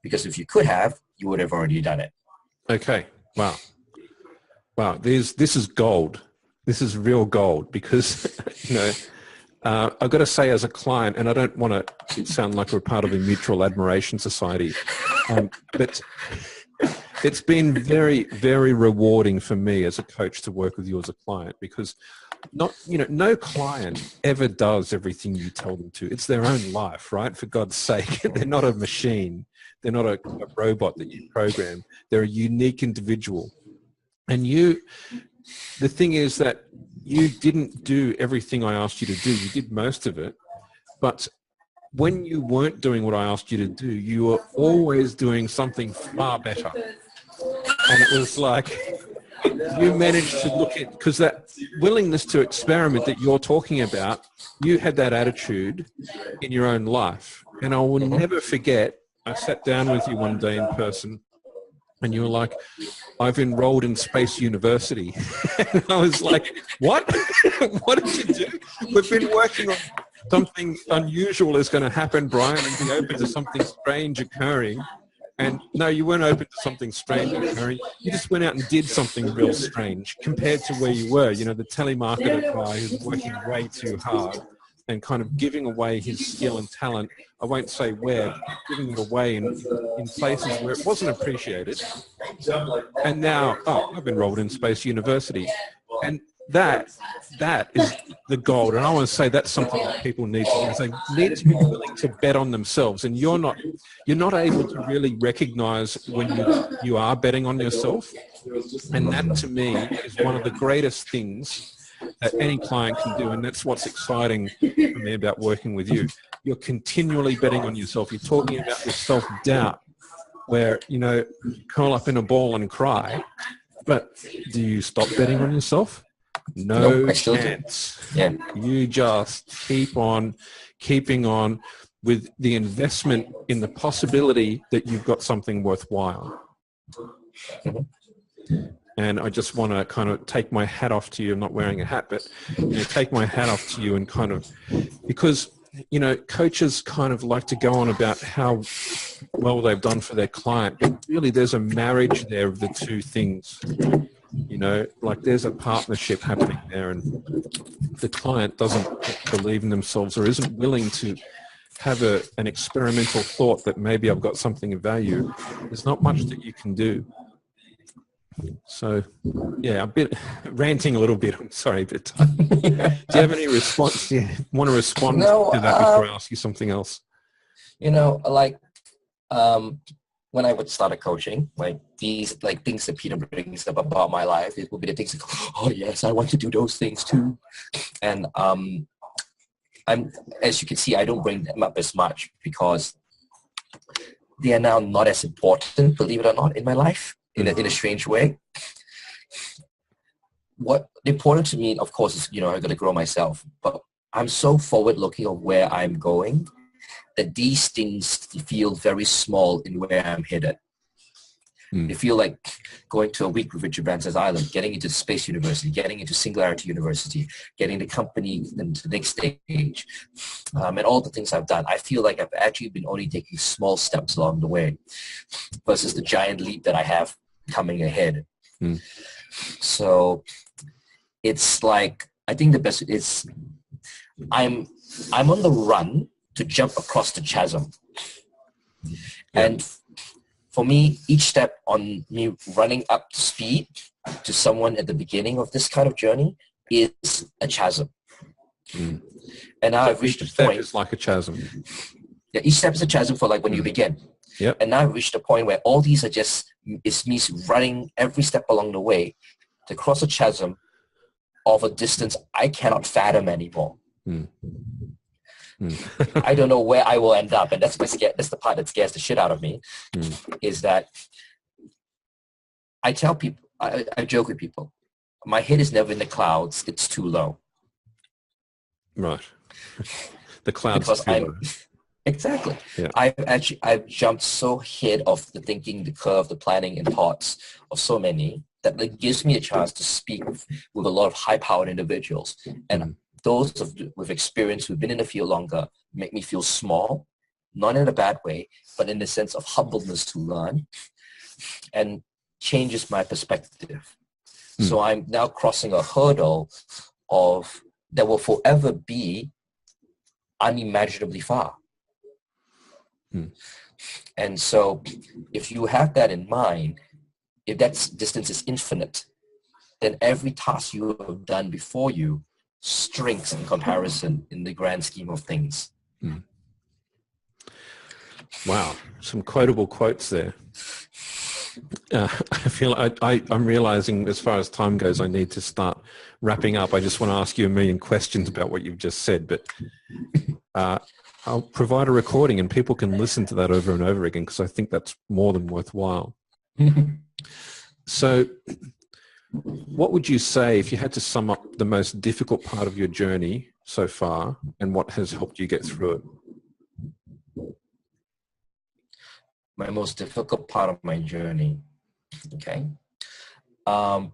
Because if you could have, you would have already done it. Okay. Wow. This is gold. This is real gold, because, I've got to say, as a client, and I don't want to sound like we're part of a mutual admiration society, but it's been very, very rewarding for me as a coach to work with you as a client, because no client ever does everything you tell them to. It's their own life, right? For God's sake, they're not a machine. They're not a robot that you program. They're a unique individual. And the thing is that you didn't do everything I asked you to do. You did most of it. But when you weren't doing what I asked you to do, you were always doing something far better. And it was like you managed to look at, because that willingness to experiment that you're talking about, you had that attitude in your own life. And I will never forget, I sat down with you one day in person, And you were like, I've enrolled in Space University. And I was like, what? What did you do? We've been working on something unusual is going to happen, Brian, and be open to something strange occurring. And no, you weren't open to something strange occurring. You just went out and did something real strange compared to where you were. You know, the telemarketer guy who's working way too hard and kind of giving away his skill and talent. I won't say where, giving it away in places where it wasn't appreciated. And now, I've enrolled in Space University. And that is the gold. And I want to say that's something that people need to do. They need to be willing to bet on themselves. And you're not able to really recognize when you are betting on yourself. And that, to me, is one of the greatest things that any client can do. And that's what's exciting for me about working with you. You're continually betting on yourself. You're talking about your self-doubt where, you know, curl up in a ball and cry. But do you stop betting on yourself? No chance. Yeah. You just keep on keeping on with the investment in the possibility that you've got something worthwhile. And I just want to kind of take my hat off to you. I'm not wearing a hat, but take my hat off to you and kind of, because, you know, coaches kind of like to go on about how well they've done for their client, but really there's a marriage there of the two things. You know, like there's a partnership happening there, and the client doesn't believe in themselves or isn't willing to have an experimental thought that maybe I've got something of value. There's not much that you can do. So, yeah, a bit ranting a little bit. I'm sorry, but do you have any response? Do you want to respond to that before I ask you something else? You know, like when I would start coaching, like these like things that Peter brings up about my life, it will be the things like, oh yes, I want to do those things too. And I'm, as you can see, I don't bring them up as much because they are now not as important, believe it or not, in my life. In a strange way. What important to me, of course, is, you know, I got to grow myself, but I'm so forward looking of where I'm going that these things feel very small in where I'm headed. They feel like going to a week with Richard Branson's Island, getting into Space University, getting into Singularity University, getting the company into the next stage, and all the things I've done. I feel like I've actually been only taking small steps along the way versus the giant leap that I have coming ahead. So it's like, I think the best is I'm on the run to jump across the chasm. And for me, each step on me running up to speed to someone at the beginning of this kind of journey is a chasm. And now I've reached a point. It's like a chasm. Yeah, each step is a chasm for like when you begin. Yep. And now I've reached a point where all these are just, it's me running every step along the way to cross a chasm of a distance I cannot fathom anymore. I don't know where I will end up, and that's the part that scares the shit out of me. Is that I tell people, I joke with people, my head is never in the clouds; it's too low. Right. The clouds are too low. Exactly. Yeah. I've jumped so ahead of the thinking, the curve, the planning, and thoughts of so many that it gives me a chance to speak with a lot of high-powered individuals, and those with experience who've been in the field longer make me feel small, not in a bad way, but in the sense of humbleness to learn, and changes my perspective. So I'm now crossing a hurdle of that will forever be unimaginably far. And so if you have that in mind, if that distance is infinite, then every task you have done before you shrinks in comparison in the grand scheme of things. Wow, some quotable quotes there. I feel I'm realizing as far as time goes, I need to start wrapping up. I just want to ask you a million questions about what you've just said, but I'll provide a recording and people can listen to that over and over again because I think that's more than worthwhile. So what would you say if you had to sum up the most difficult part of your journey so far and what has helped you get through it? My most difficult part of my journey. Okay. Um,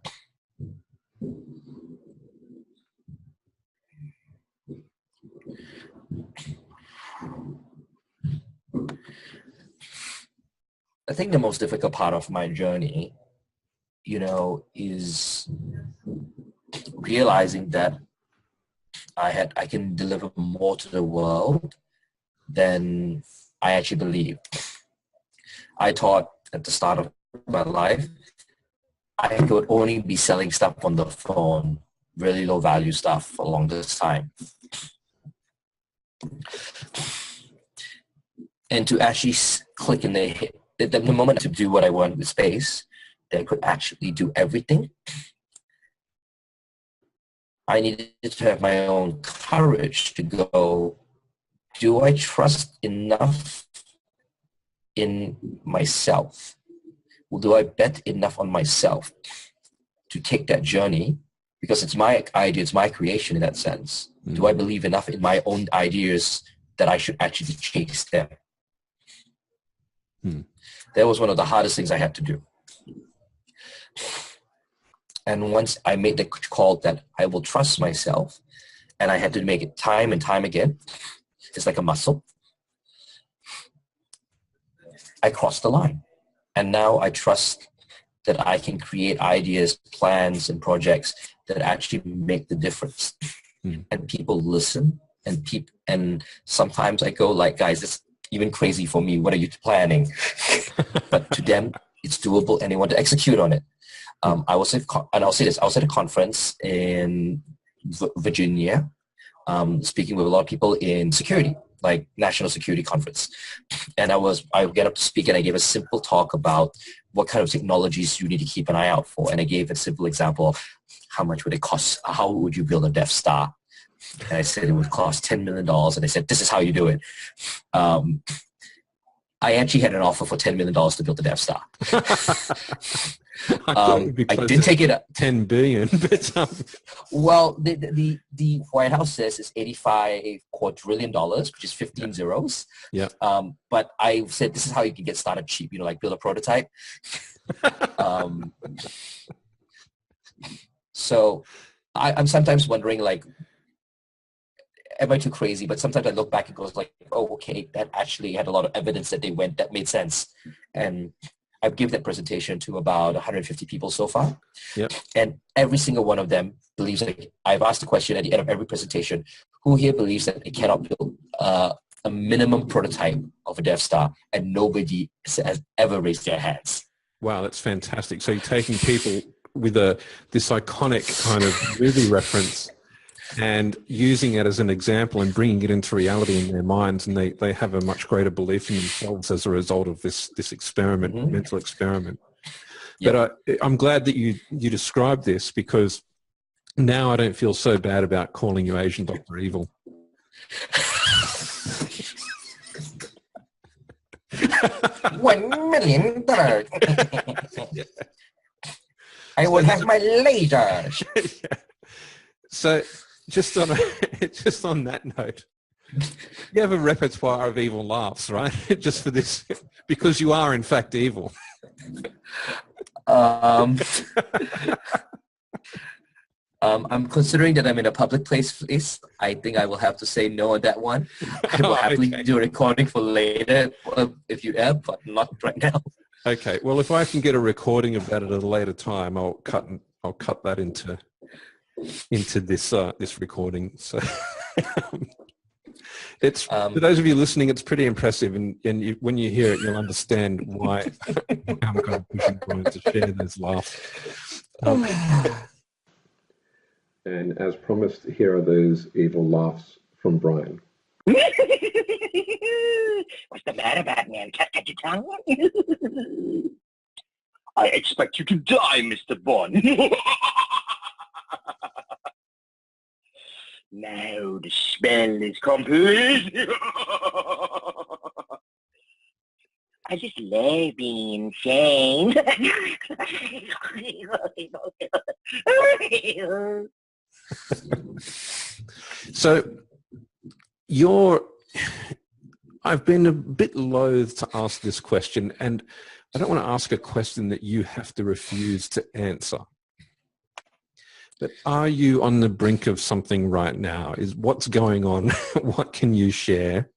I think the most difficult part of my journey, is realizing that I can deliver more to the world than I actually believe. I thought at the start of my life, I could only be selling stuff on the phone, really low value stuff for the longest time. And to actually click in the moment to do what I want with space, that I could actually do everything, I needed to have my own courage to go, do I trust enough in myself? Do I bet enough on myself to take that journey? Because it's my idea, it's my creation in that sense. Mm-hmm. Do I believe enough in my own ideas that I should actually chase them? That was one of the hardest things I had to do. And once I made the call that I will trust myself, and I had to make it time and time again, it's like a muscle, I crossed the line. And now I trust that I can create ideas, plans, and projects that actually make the difference. And people listen, and sometimes I go like, guys, it's even crazy for me. What are you planning? But to them, it's doable, and they want to execute on it. I'll say this. I was at a conference in Virginia, speaking with a lot of people in security, like national security conference. And I get up to speak, and I gave a simple talk about what kind of technologies you need to keep an eye out for. And I gave a simple example of how much would it cost? How would you build a Death Star? And I said it would cost $10 million. And they said, this is how you do it. I actually had an offer for $10 million to build the Death Star. I did take it up. 10 billion. Well, the White House says it's $85 quadrillion, which is 15 zeros. Yeah. But I said, this is how you can get started cheap, like build a prototype. So I'm sometimes wondering, like, am I too crazy? But sometimes I look back and goes like, oh, okay, that actually had a lot of evidence that that made sense. And I've given that presentation to about 150 people so far. Yep. And every single one of them believes, like, I've asked the question at the end of every presentation, who here believes that they cannot build a minimum prototype of a Death Star? And nobody has ever raised their hands. Wow, that's fantastic. So you're taking people with this iconic kind of movie reference and using it as an example and bringing it into reality in their minds, and they have a much greater belief in themselves as a result of this experiment, mental experiment. Yep. But I'm glad that you described this, because now I don't feel so bad about calling you Asian Dr. Evil. $1 million. I will have my laser. So just on that note, you have a repertoire of evil laughs, right? Just for this, because you are in fact evil. I'm considering that I'm in a public place. I think I will have to say no on that one. I will happily do a recording for later if you have, but not right now. Okay. Well, if I can get a recording of that at a later time, I'll cut that into this recording. So it's for those of you listening, it's pretty impressive, and when you hear it, you'll understand why I'm kind of pushing Brian to share those laughs. And as promised, here are those evil laughs from Brian. What's the matter, Batman? Can't get your tongue? I expect you to die, Mr. Bond. Now the spell is complete. I just love being insane. So I've been a bit loath to ask this question, and I don't want to ask a question that you have to refuse to answer. But are you on the brink of something right now? Is what's going on? What can you share?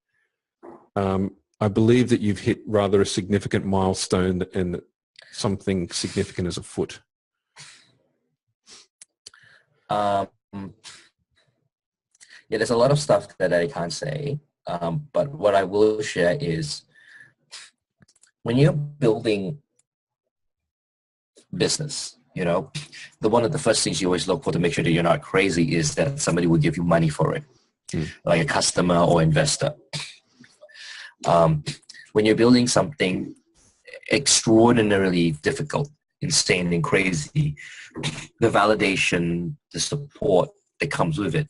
I believe that you've hit rather a significant milestone and something significant is afoot. Yeah, there's a lot of stuff that I can't say. But what I will share is when you're building business, you know, one of the first things you always look for to make sure that you're not crazy is that somebody will give you money for it, like a customer or investor. When you're building something extraordinarily difficult, insane and crazy, the validation, the support that comes with it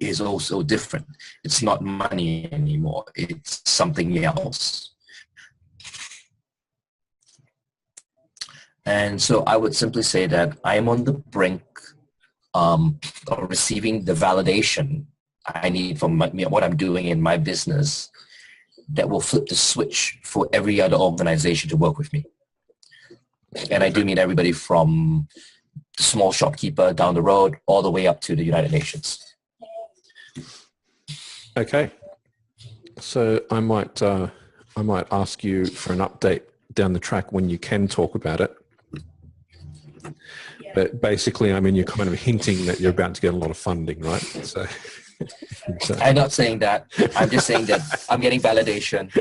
is also different. It's not money anymore. It's something else. And so I would simply say that I am on the brink of receiving the validation I need from what I'm doing in my business that will flip the switch for every other organization to work with me. And I do mean everybody from the small shopkeeper down the road all the way up to the United Nations. Okay. So I might ask you for an update down the track when you can talk about it. But basically, I mean, you're kind of hinting that you're about to get a lot of funding, right? So I'm not saying that. I'm just saying that I'm getting validation.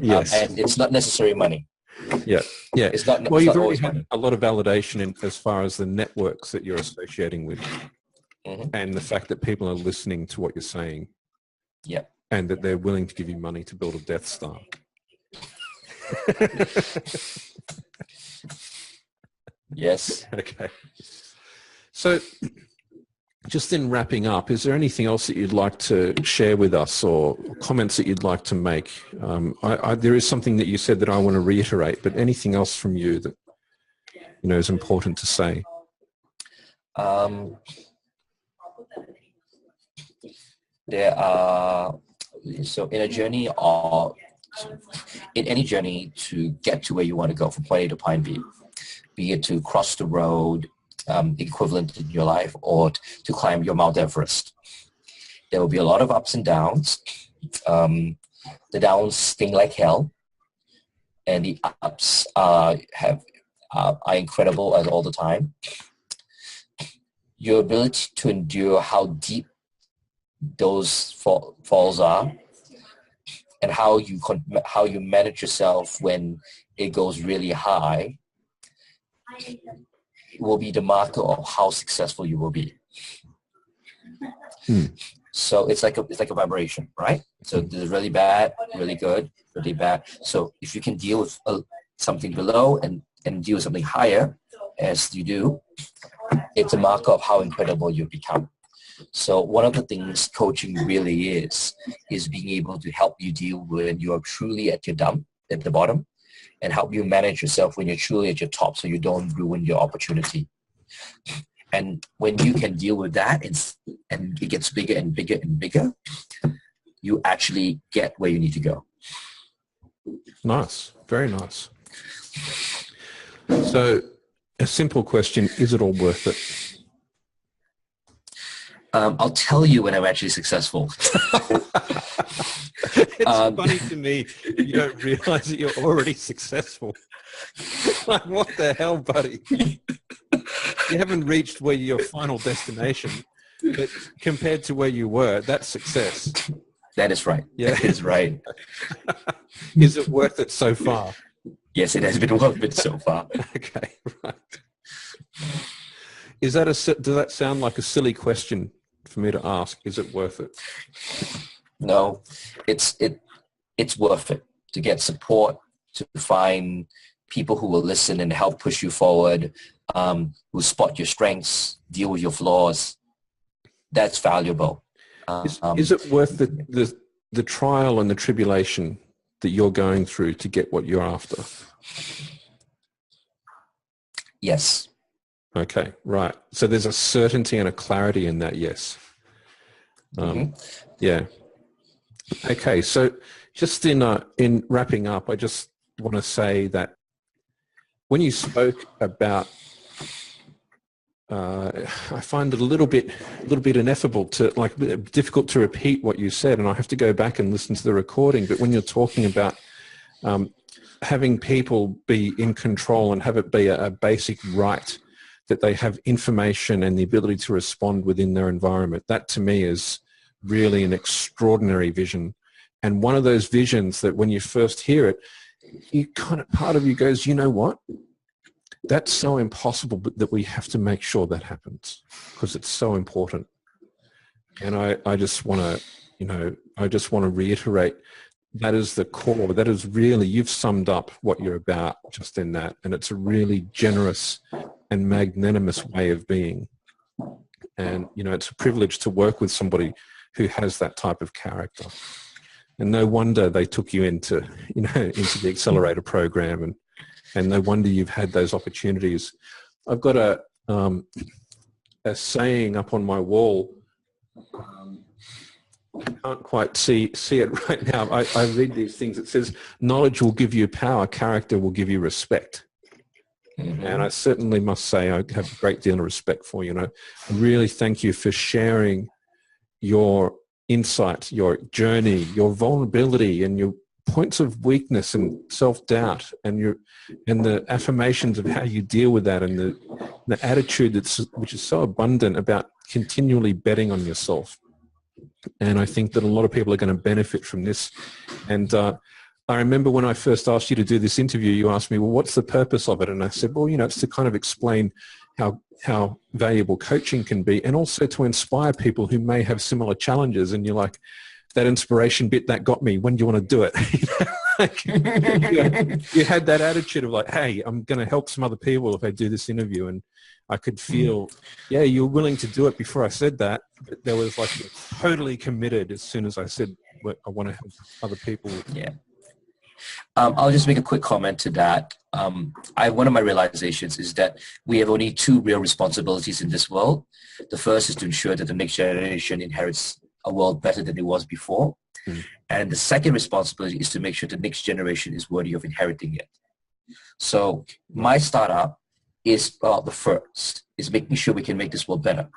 Yes. And it's not necessary money. Yeah. Yeah. It's not. Well, it's you've not already always had money. a lot of validation in, as far as the networks that you're associating with, and the fact that people are listening to what you're saying. Yeah. And that they're willing to give you money to build a Death Star. Yes. Okay. So just in wrapping up, is there anything else that you'd like to share with us or comments that you'd like to make? There is something that you said that I want to reiterate, but anything else from you that, you know, is important to say? There are, so in a journey or in any journey to get to where you want to go from point A to point B, be it to cross the road, equivalent in your life, or to climb your Mount Everest, there will be a lot of ups and downs. The downs sting like hell, and the ups are incredible as all the time. Your ability to endure how deep those falls are, and how you manage yourself when it goes really high, will be the marker of how successful you will be. So it's like a vibration, right? So there's really bad, really good, really bad. So if you can deal with something below and deal with something higher, as you do, it's a marker of how incredible you become. So one of the things coaching really is being able to help you deal when you are truly at your dump, at the bottom, and help you manage yourself when you're truly at your top so you don't ruin your opportunity. And when you can deal with that and it gets bigger and bigger and bigger, you actually get where you need to go. Nice. Very nice. So a simple question, is it all worth it? I'll tell you when I'm actually successful. It's funny to me you don't realize that you're already successful. Like, what the hell, buddy? You haven't reached where your final destination, but compared to where you were, that's success. That is right. Yeah. That is right. Is it worth it so far? Yes, it has been worth it so far. Okay, right. Does that sound like a silly question for me to ask? Is it worth it? No, it's worth it to get support, to find people who will listen and help push you forward, who spot your strengths, deal with your flaws. That's valuable. Is it worth the trial and the tribulation that you're going through to get what you're after? Yes. Okay, right. So there's a certainty and a clarity in that, yes. Yeah. Okay, so just in wrapping up, I just want to say that when you spoke about, I find it a little bit ineffable to, like, difficult to repeat what you said, and I have to go back and listen to the recording. But when you're talking about having people be in control and have it be a basic right that they have information and the ability to respond within their environment, that to me is really an extraordinary vision. And one of those visions that when you first hear it, you kind of, part of you goes, you know what? That's so impossible, but that we have to make sure that happens because it's so important. And I just want to reiterate, that is the core. That is really, you've summed up what you're about just in that. And it's a really generous and magnanimous way of being. And, you know, it's a privilege to work with somebody who has that type of character. And no wonder they took you into the accelerator program, and no wonder you've had those opportunities. I've got a saying up on my wall. I can't quite see it right now. I read these things. It says, knowledge will give you power, character will give you respect. Mm-hmm. And I certainly must say I have a great deal of respect for you. I really thank you for sharing your insight, your journey, your vulnerability, and your points of weakness and self-doubt, and the affirmations of how you deal with that, and the attitude which is so abundant about continually betting on yourself. And I think that a lot of people are going to benefit from this. And I remember when I first asked you to do this interview, you asked me, well, what's the purpose of it? And I said, well, it's to kind of explain how valuable coaching can be, and also to inspire people who may have similar challenges. And you're like, that inspiration bit, that got me. When do you want to do it? You had that attitude of like, hey, I'm going to help some other people if I do this interview. And I could feel, yeah, you're willing to do it before I said that. But there was like, you're totally committed as soon as I said, I want to help other people. Yeah. I'll just make a quick comment to that. One of my realizations is that we have only two real responsibilities in this world. The first is to ensure that the next generation inherits a world better than it was before. Mm. And the second responsibility is to make sure the next generation is worthy of inheriting it. So my startup is about the first, is making sure we can make this world better.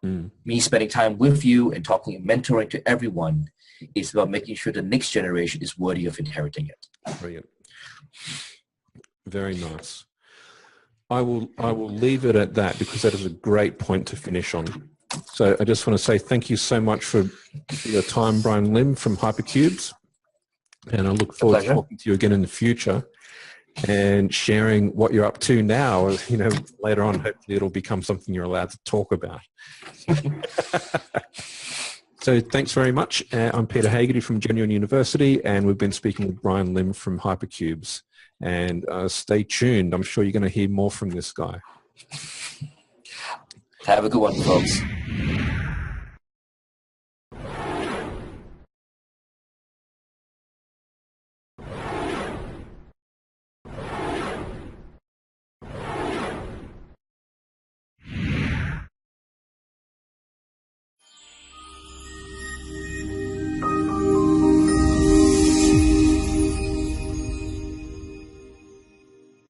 Mm. Me spending time with you and talking and mentoring to everyone is about making sure the next generation is worthy of inheriting it. Brilliant. Very nice. I will leave it at that because that is a great point to finish on. So I just want to say thank you so much for your time, Brian Lim from Hypercubes. And I look forward to talking to you again in the future and sharing what you're up to now. Later on, hopefully it'll become something you're allowed to talk about. So thanks very much. I'm Peter Haggerty from Genuine University, and we've been speaking with Brian Lim from Hypercubes. And stay tuned. I'm sure you're going to hear more from this guy. Have a good one, folks.